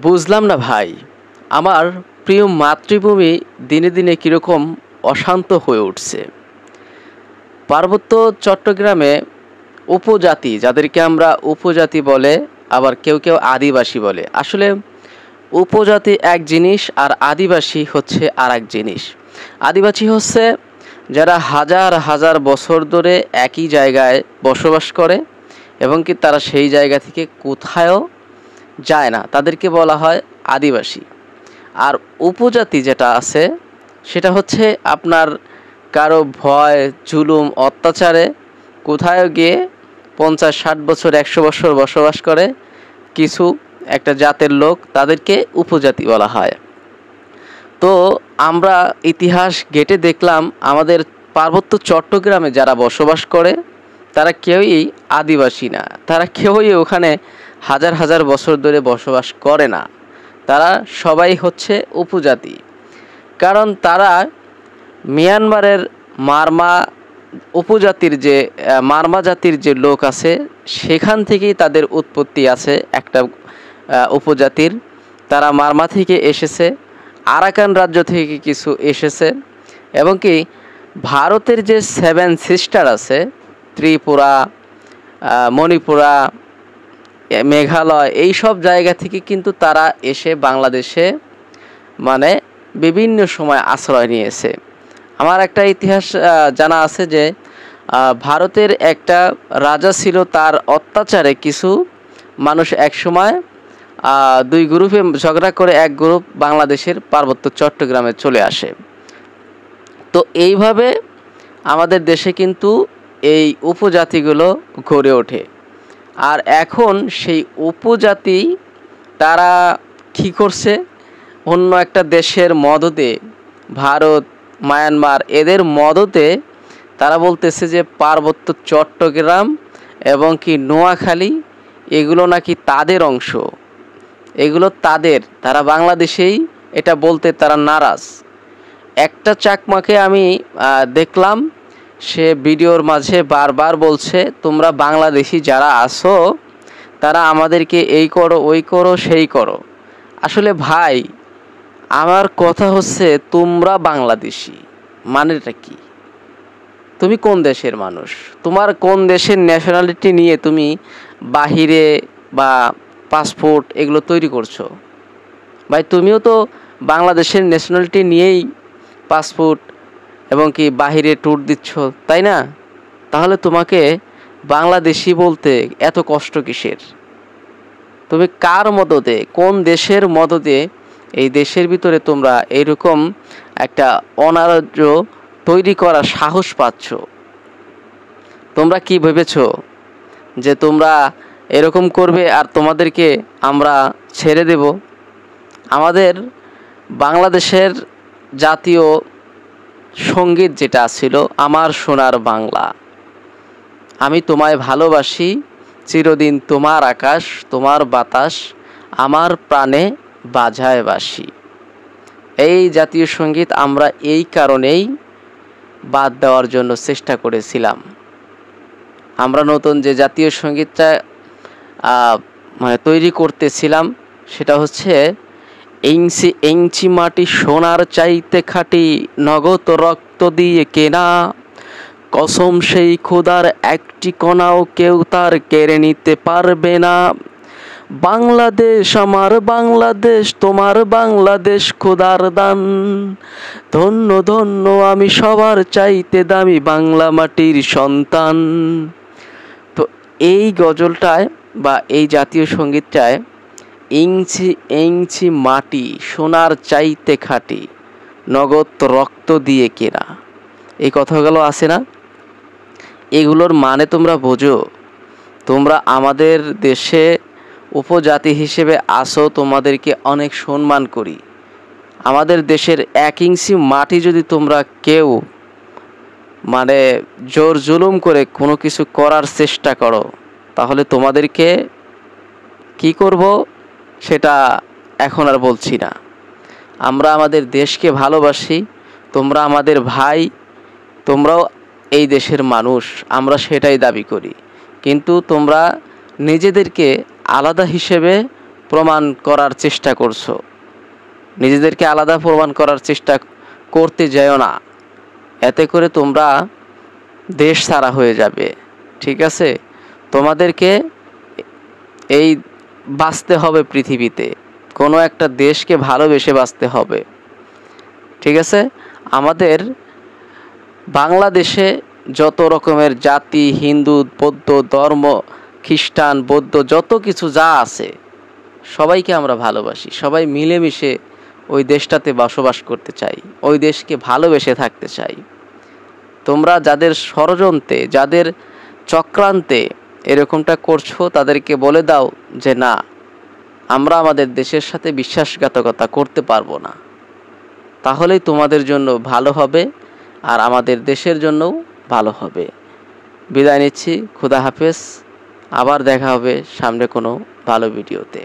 বুঝলাম না ভাই, আমার প্রিয় মাতৃভূমি দিনে দিনে কীরকম অশান্ত হয়ে উঠছে। পার্বত্য চট্টগ্রামে উপজাতি, যাদেরকে আমরা উপজাতি বলে, আবার কেউ কেউ আদিবাসী বলে। আসলে উপজাতি এক জিনিস আর আদিবাসী হচ্ছে আর এক জিনিস। আদিবাসী হচ্ছে যারা হাজার হাজার বছর ধরে একই জায়গায় বসবাস করে এবং কি তারা সেই জায়গা থেকে কোথাও যায় না, তাদেরকে বলা হয় আদিবাসী। আর উপজাতি যেটা আছে সেটা হচ্ছে আপনার কারো ভয় জুলুম অত্যাচারে কোথাও গিয়ে 50-60 বছর 100 বছর বসবাস করে কিছু একটা জাতের লোক, তাদেরকে উপজাতি বলা হয়। তো আমরা ইতিহাস ঘেঁটে দেখলাম আমাদের পার্বত্য চট্টগ্রামে যারা বসবাস করে তারা কেউই আদিবাসী না, তারা কেউই ওখানে হাজার হাজার বছর ধরে বসবাস করে না, তারা সবাই হচ্ছে উপজাতি। কারণ তারা মিয়ানমারের মারমা উপজাতির যে মারমা জাতির যে লোক আছে সেখান থেকেই তাদের উৎপত্তি আছে একটা উপজাতির। তারা মারমা থেকে এসেছে, আরাকান রাজ্য থেকে কিছু এসেছে, এবং কি ভারতের যে 7 সিস্টার আছে ত্রিপুরা, মণিপুরা, মেঘালয়, এই সব জায়গা থেকে কিন্তু তারা এসে বাংলাদেশে মানে বিভিন্ন সময় আশ্রয় নিয়েছে। আমার একটা ইতিহাস জানা আছে যে ভারতের একটা রাজা ছিল, তার অত্যাচারে কিছু মানুষ একসময় 2 গ্রুপে ঝগড়া করে এক গ্রুপ বাংলাদেশের পার্বত্য চট্টগ্রামে চলে আসে। তো এইভাবে আমাদের দেশে কিন্তু এই উপজাতিগুলো গড়ে ওঠে। আর এখন সেই উপজাতি তারা কী করছে, অন্য একটা দেশের মদতে, ভারত, মায়ানমার, এদের মদতে তারা বলতেছে যে পার্বত্য চট্টগ্রাম এবং কি নোয়াখালী এগুলো নাকি তাদের অংশ, এগুলো তাদের, তারা বাংলাদেশেই এটা বলতে তারা নারাজ। একটা চাকমাকে আমি দেখলাম, সে ভিডিওর মাঝে বারবার বলছে তোমরা বাংলাদেশি যারা আসো তারা আমাদেরকে এই করো ওই করো সেই করো। আসলে ভাই আমার কথা হচ্ছে তোমরা বাংলাদেশি মানেটা কি? তুমি কোন দেশের মানুষ? তোমার কোন দেশের ন্যাশনালিটি নিয়ে তুমি বাহিরে বা পাসপোর্ট এগুলো তৈরি করছো? ভাই তুমিও তো বাংলাদেশের ন্যাশনালিটি নিয়েই পাসপোর্ট এবং কি বাহিরে ট্যুর দিচ্ছ, তাই না? তাহলে তোমাকে বাংলাদেশি বলতে এত কষ্ট কিসের? তুমি কার মদতে, কোন দেশের মদতে এই দেশের ভিতরে তোমরা এরকম একটা অনার্য তৈরি করার সাহস পাচ্ছ? তোমরা কি ভেবেছো যে তোমরা এরকম করবে আর তোমাদেরকে আমরা ছেড়ে দেব? আমাদের বাংলাদেশের জাতীয় সঙ্গীত যেটা ছিল আমার সোনার বাংলা, আমি তোমায় ভালোবাসি চিরদিন তোমার আকাশ তোমার বাতাস আমার প্রাণে বাজায় বাঁশি। এই জাতীয় সঙ্গীত আমরা এই কারণেই বাদ দেওয়ার জন্য চেষ্টা করেছিলাম। আমরা নতুন যে জাতীয় সঙ্গীতটা তৈরি করতেছিলাম সেটা হচ্ছে এংচি এংচি মাটি সোনার চাইতে খাঁটি, নগদ রক্ত দিয়ে কেনা, কসম সেই খোদার একটি কণাও কেউ তার কেড়ে নিতে পারবে না। বাংলাদেশ আমার বাংলাদেশ তোমার বাংলাদেশ খোদার দান, ধন্য ধন্য আমি সবার চাইতে দামি বাংলা মাটির সন্তান। তো এই গজলটায় বা এই জাতীয় সঙ্গীতটায় ইঞ্চি ইঞ্চি মাটি সোনার চাইতে খাঁটি, নগদ রক্ত দিয়ে কেনা, এই কথাগুলো আছে না? এগুলোর মানে তোমরা বোঝো? তোমরা আমাদের দেশে উপজাতি হিসেবে আসো, তোমাদেরকে অনেক সম্মান করি। আমাদের দেশের 1 ইঞ্চি মাটি যদি তোমরা কেউ জোর জুলুম করে কোনো কিছু করার চেষ্টা করো, তাহলে তোমাদেরকে কি করব সেটা এখন আর বলছি না। আমরা আমাদের দেশকে ভালোবাসি, তোমরা আমাদের ভাই, তোমরাও এই দেশের মানুষ, আমরা সেটাই দাবি করি। কিন্তু তোমরা নিজেদেরকে আলাদা হিসেবে প্রমাণ করার চেষ্টা করছো, নিজেদেরকে আলাদা প্রমাণ করার চেষ্টা করতে যেও না, এতে করে তোমরা দেশ ছাড়া হয়ে যাবে। ঠিক আছে, তোমাদেরকে এই বাঁচতে হবে পৃথিবীতে, কোনো একটা দেশকে ভালোবেসে বাঁচতে হবে। ঠিক আছে, আমাদের বাংলাদেশে যত রকমের জাতি, হিন্দু, বৌদ্ধ, ধর্ম, খ্রিস্টান, বৌদ্ধ, যত কিছু যা আছে সবাইকে আমরা ভালোবাসি, সবাই মিলেমিশে ওই দেশটাতে বসবাস করতে চাই, ওই দেশকে ভালোবেসে থাকতে চাই। তোমরা যাদের ষড়যন্ত্রে, যাদের চক্রান্তে এরকমটা করছো, তাদেরকে বলে দাও যে না, আমরা আমাদের দেশের সাথে বিশ্বাসঘাতকতা করতে পারবো না। তাহলেই তোমাদের জন্য ভালো হবে আর আমাদের দেশের জন্যও ভালো হবে। বিদায় নিচ্ছি, খুদা হাফেজ। আবার দেখা হবে সামনে কোনো ভালো ভিডিওতে।